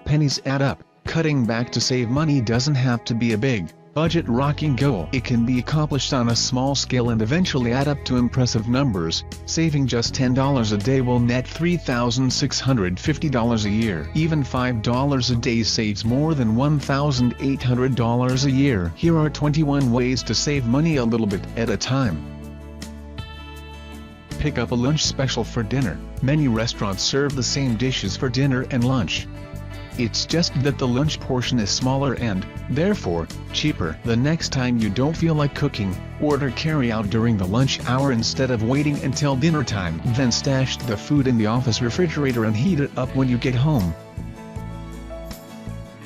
Pennies add up. Cutting back to save money doesn't have to be a big, budget-rocking goal. It can be accomplished on a small scale and eventually add up to impressive numbers. Saving just $10 a day will net $3,650 a year. Even $5 a day saves more than $1,800 a year. Here are 21 ways to save money a little bit at a time. Pick up a lunch special for dinner. Many restaurants serve the same dishes for dinner and lunch. It's just that the lunch portion is smaller and, therefore, cheaper. The next time you don't feel like cooking, order carry-out during the lunch hour instead of waiting until dinner time. Then stash the food in the office refrigerator and heat it up when you get home.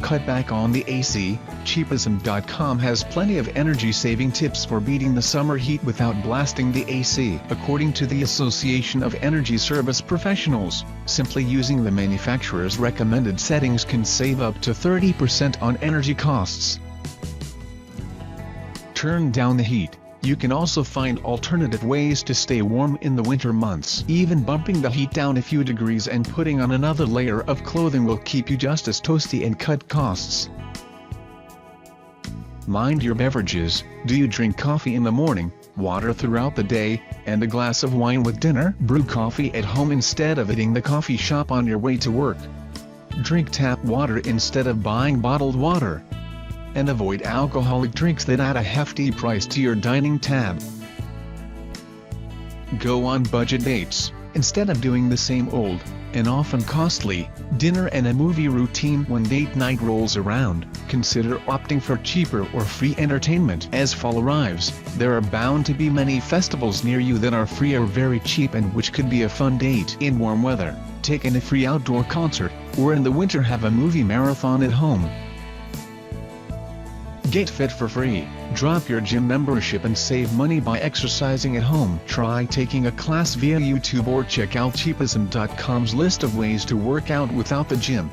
Cut back on the AC. Cheapism.com has plenty of energy-saving tips for beating the summer heat without blasting the AC. According to the Association of Energy Service Professionals, simply using the manufacturer's recommended settings can save up to 30% on energy costs. Turn down the heat. You can also find alternative ways to stay warm in the winter months. Even bumping the heat down a few degrees and putting on another layer of clothing will keep you just as toasty and cut costs. Mind your beverages. Do you drink coffee in the morning, water throughout the day, and a glass of wine with dinner? Brew coffee at home instead of hitting the coffee shop on your way to work. Drink tap water instead of buying bottled water. And avoid alcoholic drinks that add a hefty price to your dining tab. Go on budget dates. Instead of doing the same old, and often costly, dinner and a movie routine when date night rolls around, consider opting for cheaper or free entertainment. As fall arrives, there are bound to be many festivals near you that are free or very cheap and which could be a fun date. In warm weather, take in a free outdoor concert, or in the winter have a movie marathon at home. Get fit for free. Drop your gym membership and save money by exercising at home. Try taking a class via YouTube or check out cheapism.com's list of ways to work out without the gym.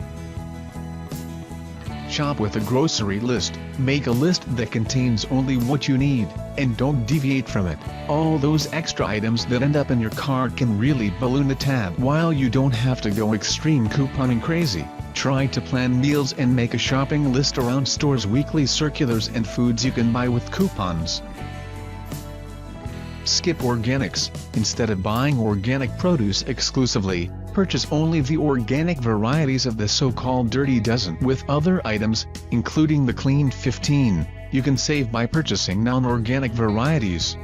Shop with a grocery list. Make a list that contains only what you need, and don't deviate from it. All those extra items that end up in your cart can really balloon the tab. While you don't have to go extreme couponing crazy, try to plan meals and make a shopping list around stores' weekly circulars and foods you can buy with coupons. Skip organics. Instead of buying organic produce exclusively, purchase only the organic varieties of the so-called Dirty Dozen. With other items, including the Clean 15, you can save by purchasing non-organic varieties.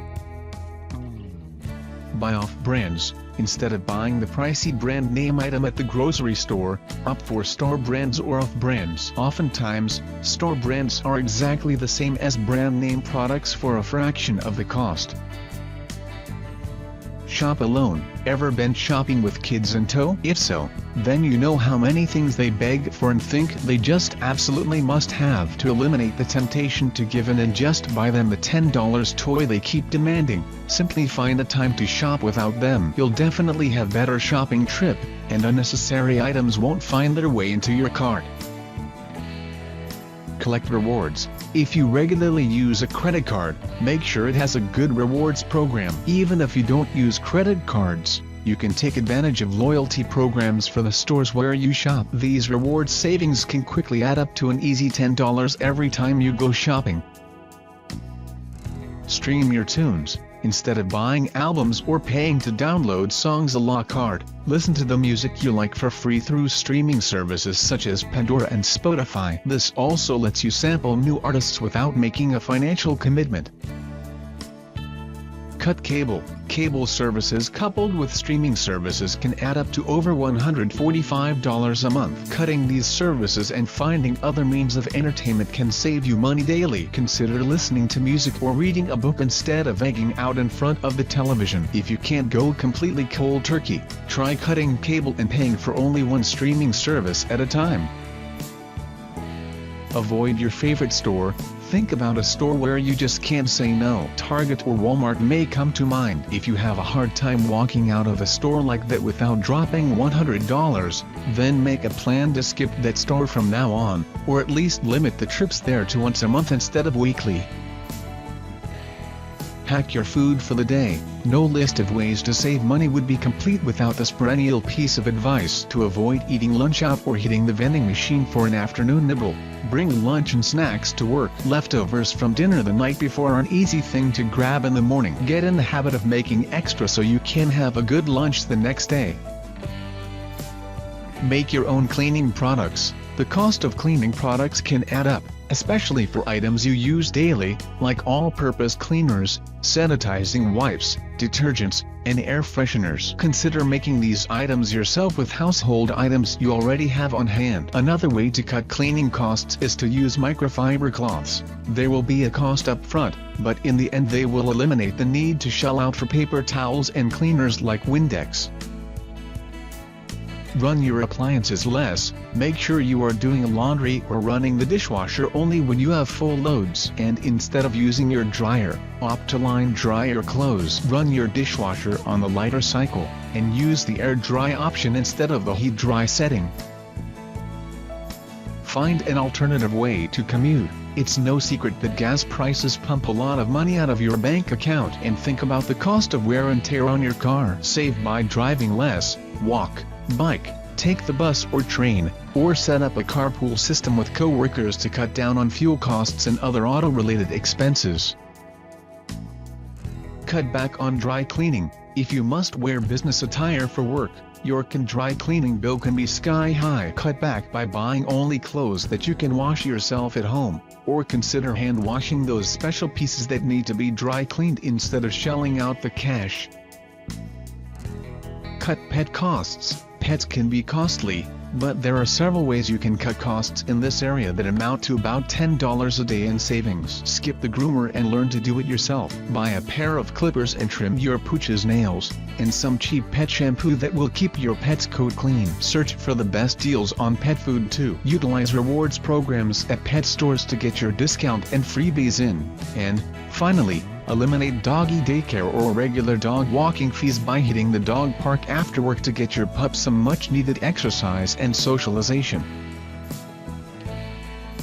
Buy off brands. Instead of buying the pricey brand name item at the grocery store, opt for store brands or off brands. Oftentimes, store brands are exactly the same as brand name products for a fraction of the cost. Shop alone. Ever been shopping with kids in tow? If so, then you know how many things they beg for and think they just absolutely must have. To eliminate the temptation to give in and just buy them the $10 toy they keep demanding, simply find a time to shop without them. You'll definitely have better shopping trip, and unnecessary items won't find their way into your cart. Collect rewards. If you regularly use a credit card, make sure it has a good rewards program. Even if you don't use credit cards, you can take advantage of loyalty programs for the stores where you shop. These reward savings can quickly add up to an easy $10 every time you go shopping. Stream your tunes. Instead of buying albums or paying to download songs a la carte, listen to the music you like for free through streaming services such as Pandora and Spotify. This also lets you sample new artists without making a financial commitment. Cut cable. Cable services coupled with streaming services can add up to over $145 a month. Cutting these services and finding other means of entertainment can save you money daily. Consider listening to music or reading a book instead of egging out in front of the television. If you can't go completely cold turkey, try cutting cable and paying for only one streaming service at a time. Avoid your favorite store, Think about a store where you just can't say no. Target or Walmart may come to mind. If you have a hard time walking out of a store like that without dropping $100, then make a plan to skip that store from now on, or at least limit the trips there to once a month instead of weekly. Hack your food for the day. No list of ways to save money would be complete without this perennial piece of advice to avoid eating lunch out or hitting the vending machine for an afternoon nibble. Bring lunch and snacks to work. Leftovers from dinner the night before are an easy thing to grab in the morning. Get in the habit of making extra so you can have a good lunch the next day. Make your own cleaning products. The cost of cleaning products can add up, especially for items you use daily, like all-purpose cleaners, sanitizing wipes, detergents, and air fresheners. Consider making these items yourself with household items you already have on hand. Another way to cut cleaning costs is to use microfiber cloths. There will be a cost up front, but in the end they will eliminate the need to shell out for paper towels and cleaners like Windex. Run your appliances less. Make sure you are doing laundry or running the dishwasher only when you have full loads. And instead of using your dryer, opt to line dry your clothes. Run your dishwasher on the lighter cycle, and use the air dry option instead of the heat dry setting. Find an alternative way to commute. It's no secret that gas prices pump a lot of money out of your bank account. And think about the cost of wear and tear on your car. Save by driving less, walk, bike, take the bus or train, or set up a carpool system with co-workers to cut down on fuel costs and other auto-related expenses. Cut back on dry cleaning. If you must wear business attire for work, your dry cleaning bill can be sky high. Cut back by buying only clothes that you can wash yourself at home, or consider hand washing those special pieces that need to be dry cleaned instead of shelling out the cash. Cut pet costs. Pets can be costly, but there are several ways you can cut costs in this area that amount to about $10 a day in savings. Skip the groomer and learn to do it yourself. Buy a pair of clippers and trim your pooch's nails, and some cheap pet shampoo that will keep your pet's coat clean. Search for the best deals on pet food too. Utilize rewards programs at pet stores to get your discount and freebies in. And, finally, eliminate doggy daycare or regular dog walking fees by hitting the dog park after work to get your pup some much-needed exercise and socialization.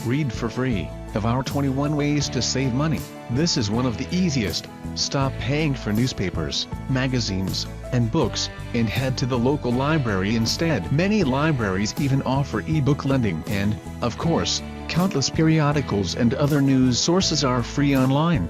Read for free. Of our 21 ways to save money, this is one of the easiest. Stop paying for newspapers, magazines, and books, and head to the local library instead. Many libraries even offer e-book lending, and, of course, countless periodicals and other news sources are free online.